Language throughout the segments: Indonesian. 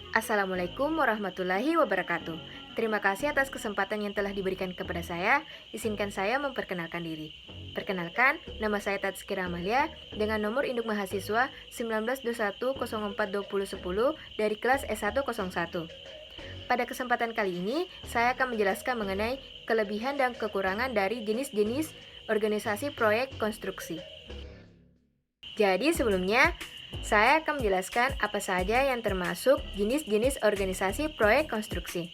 Assalamualaikum warahmatullahi wabarakatuh. Terima kasih atas kesempatan yang telah diberikan kepada saya. Izinkan saya memperkenalkan diri. Perkenalkan, nama saya Tatskira Amalia dengan nomor induk mahasiswa 1921042010 dari kelas S101. Pada kesempatan kali ini, saya akan menjelaskan mengenai kelebihan dan kekurangan dari jenis-jenis organisasi proyek konstruksi. Jadi sebelumnya, saya akan menjelaskan apa saja yang termasuk jenis-jenis organisasi proyek konstruksi.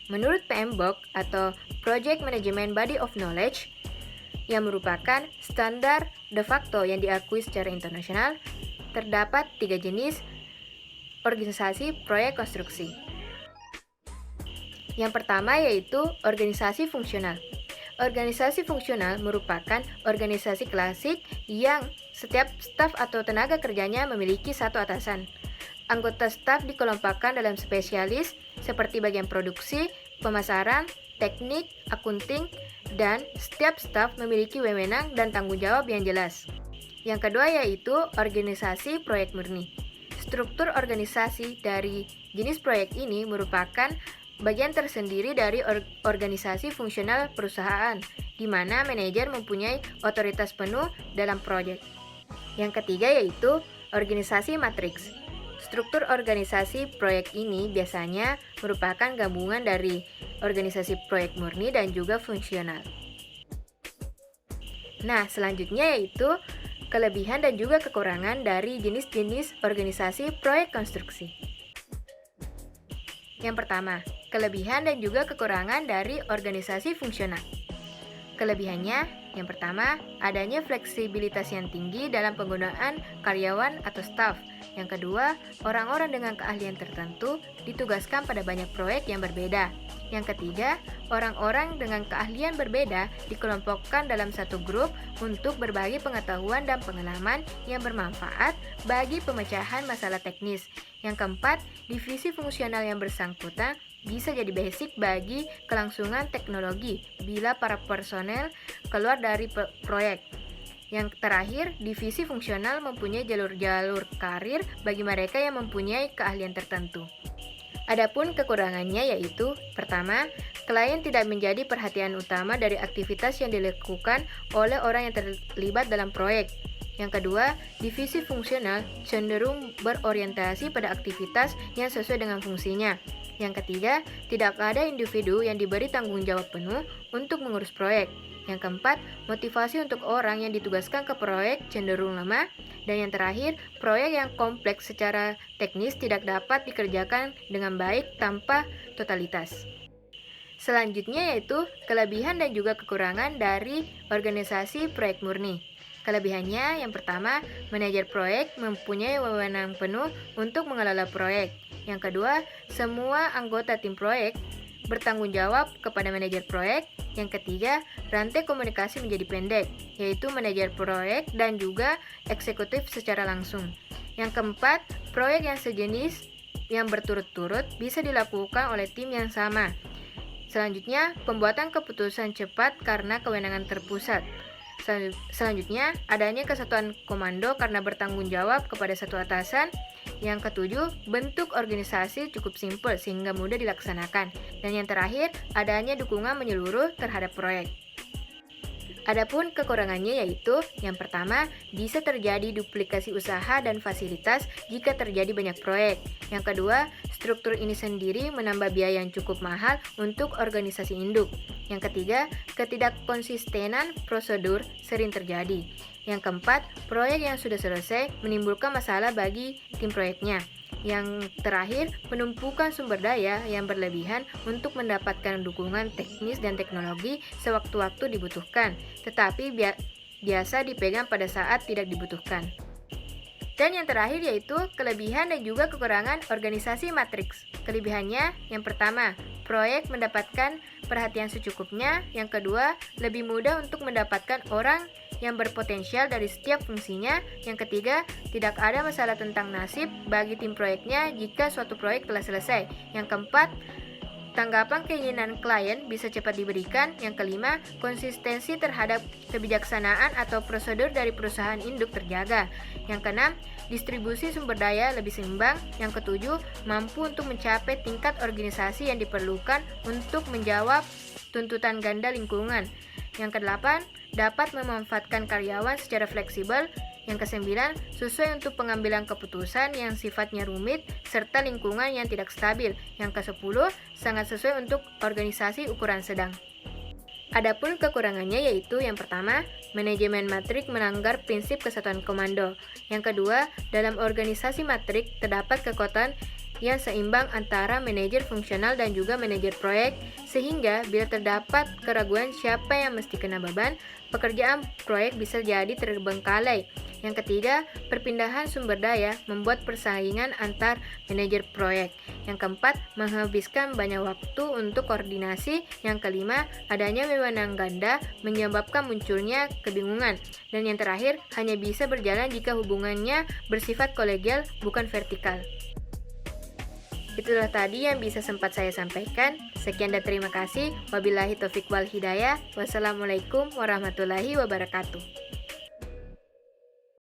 Menurut PMBOK atau Project Management Body of Knowledge, yang merupakan standar de facto yang diakui secara internasional, terdapat 3 jenis organisasi proyek konstruksi. Yang pertama yaitu organisasi fungsional. Organisasi fungsional merupakan organisasi klasik yang setiap staf atau tenaga kerjanya memiliki satu atasan. Anggota staf dikelompokkan dalam spesialis seperti bagian produksi, pemasaran, teknik, akunting, dan setiap staf memiliki wewenang dan tanggung jawab yang jelas. Yang kedua yaitu organisasi proyek murni. Struktur organisasi dari jenis proyek ini merupakan bagian tersendiri dari organisasi fungsional perusahaan, di mana manajer mempunyai otoritas penuh dalam proyek. Yang ketiga yaitu organisasi matriks. Struktur organisasi proyek ini biasanya merupakan gabungan dari organisasi proyek murni dan juga fungsional. Nah, selanjutnya yaitu kelebihan dan juga kekurangan dari jenis-jenis organisasi proyek konstruksi. Yang pertama, kelebihan dan juga kekurangan dari organisasi fungsional. Kelebihannya, yang pertama, adanya fleksibilitas yang tinggi dalam penggunaan karyawan atau staf. Yang kedua, orang-orang dengan keahlian tertentu ditugaskan pada banyak proyek yang berbeda. Yang ketiga, orang-orang dengan keahlian berbeda dikelompokkan dalam satu grup untuk berbagi pengetahuan dan pengalaman yang bermanfaat bagi pemecahan masalah teknis. Yang keempat, divisi fungsional yang bersangkutan bisa jadi basic bagi kelangsungan teknologi bila para personel keluar dari proyek. Yang terakhir, divisi fungsional mempunyai jalur-jalur karir bagi mereka yang mempunyai keahlian tertentu. Adapun kekurangannya yaitu, pertama, klien tidak menjadi perhatian utama dari aktivitas yang dilakukan oleh orang yang terlibat dalam proyek. Yang kedua, divisi fungsional cenderung berorientasi pada aktivitas yang sesuai dengan fungsinya. Yang ketiga, tidak ada individu yang diberi tanggung jawab penuh untuk mengurus proyek. Yang keempat, motivasi untuk orang yang ditugaskan ke proyek cenderung lemah. Dan yang terakhir, proyek yang kompleks secara teknis tidak dapat dikerjakan dengan baik tanpa totalitas. Selanjutnya yaitu kelebihan dan juga kekurangan dari organisasi proyek murni. Kelebihannya yang pertama, manajer proyek mempunyai wewenang penuh untuk mengelola proyek. Yang kedua, semua anggota tim proyek bertanggung jawab kepada manajer proyek. Yang ketiga, rantai komunikasi menjadi pendek, yaitu manajer proyek dan juga eksekutif secara langsung. Yang keempat, proyek yang sejenis yang berturut-turut bisa dilakukan oleh tim yang sama. Selanjutnya, pembuatan keputusan cepat karena kewenangan terpusat. Selanjutnya, adanya kesatuan komando karena bertanggung jawab kepada satu atasan. Yang ketujuh, bentuk organisasi cukup simpel sehingga mudah dilaksanakan. Dan yang terakhir, adanya dukungan menyeluruh terhadap proyek. Adapun kekurangannya yaitu, yang pertama, bisa terjadi duplikasi usaha dan fasilitas jika terjadi banyak proyek. Yang kedua, struktur ini sendiri menambah biaya yang cukup mahal untuk organisasi induk. Yang ketiga, ketidakkonsistenan prosedur sering terjadi. Yang keempat, proyek yang sudah selesai menimbulkan masalah bagi tim proyeknya. Yang terakhir, penumpukan sumber daya yang berlebihan untuk mendapatkan dukungan teknis dan teknologi sewaktu-waktu dibutuhkan, tetapi biasa dipegang pada saat tidak dibutuhkan. Dan yang terakhir yaitu kelebihan dan juga kekurangan organisasi matriks. Kelebihannya, yang pertama, proyek mendapatkan perhatian secukupnya. Yang kedua, lebih mudah untuk mendapatkan orang yang berpotensial dari setiap fungsinya. Yang ketiga, tidak ada masalah tentang nasib bagi tim proyeknya jika suatu proyek telah selesai. Yang keempat, tanggapan keinginan klien bisa cepat diberikan. Yang kelima, konsistensi terhadap kebijaksanaan atau prosedur dari perusahaan induk terjaga. Yang keenam, distribusi sumber daya lebih seimbang. Yang ketujuh, mampu untuk mencapai tingkat organisasi yang diperlukan untuk menjawab tuntutan ganda lingkungan. Yang kedelapan, dapat memanfaatkan karyawan secara fleksibel. Yang kesembilan, sesuai untuk pengambilan keputusan yang sifatnya rumit serta lingkungan yang tidak stabil. Yang kesepuluh, sangat sesuai untuk organisasi ukuran sedang. Adapun kekurangannya yaitu yang pertama, manajemen matrik melanggar prinsip kesatuan komando. Yang kedua, dalam organisasi matrik terdapat kekuatan yang seimbang antara manajer fungsional dan juga manajer proyek, sehingga bila terdapat keraguan siapa yang mesti kena beban, pekerjaan proyek bisa jadi terbengkalai. Yang ketiga, perpindahan sumber daya membuat persaingan antar manajer proyek. Yang keempat, menghabiskan banyak waktu untuk koordinasi. Yang kelima, adanya wewenang ganda menyebabkan munculnya kebingungan. Dan yang terakhir, hanya bisa berjalan jika hubungannya bersifat kolegial bukan vertikal. Itulah tadi yang bisa sempat saya sampaikan. Sekian dan terima kasih. Wabillahi taufiq wal hidayah. Wassalamualaikum warahmatullahi wabarakatuh.